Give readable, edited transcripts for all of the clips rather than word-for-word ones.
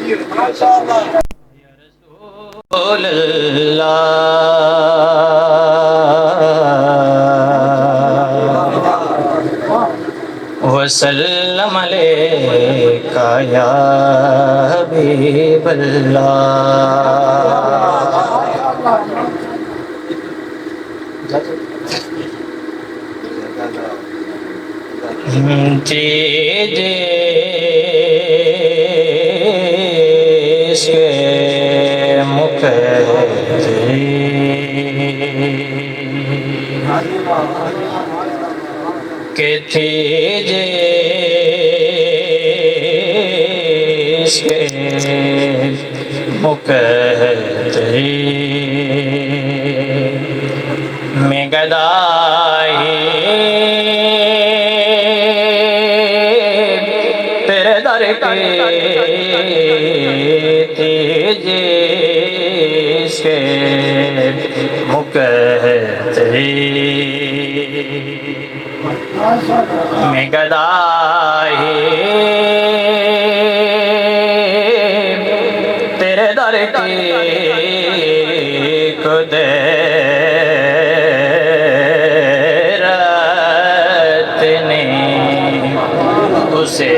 رسول اللہ وسلم علیکہ یا حبیب اللہ جس کے مقتدی کہ تھی جس کے مقتدی میں گدائی تیرے در کی تھی جس کے مقتدی میں گدائی تیرے در کی قدرت نے اسے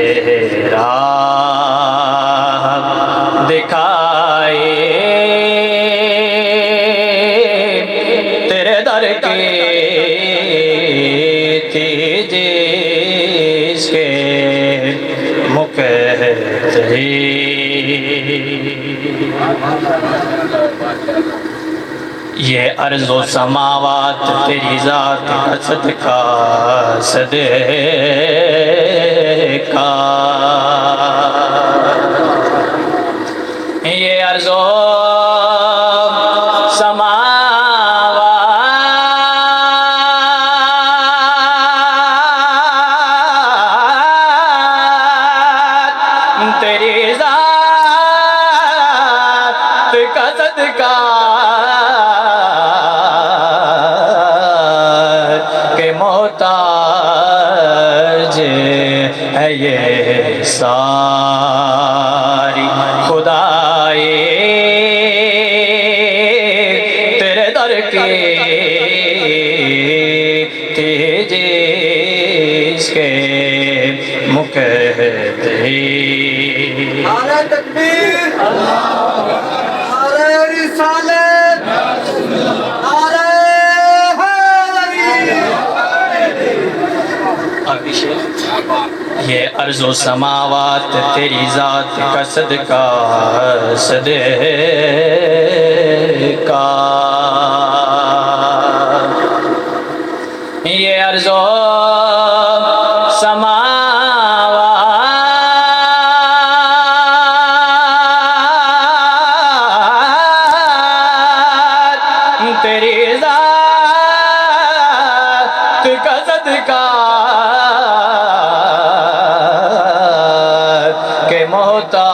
راہ دکھائی تیرے در کی تھی جس کے مقتدی یہ ارض و سماوات تیری ذات کا صدقہ صدقہ یہ ارض و سماوات تیری ذات کا صدقہ کہ محتاج ہے یہ ساری خدائی تیرے در کی تھی جس کے مقتدی نعرہ تکبیر، نعرہ رسالت، نعرہ حیدری۔ یہ ارض و سماوات تیری ذات کا صدقہ صدقہ یہ ارض و سماوات تیری ذات کا صدقہ کہ محتاج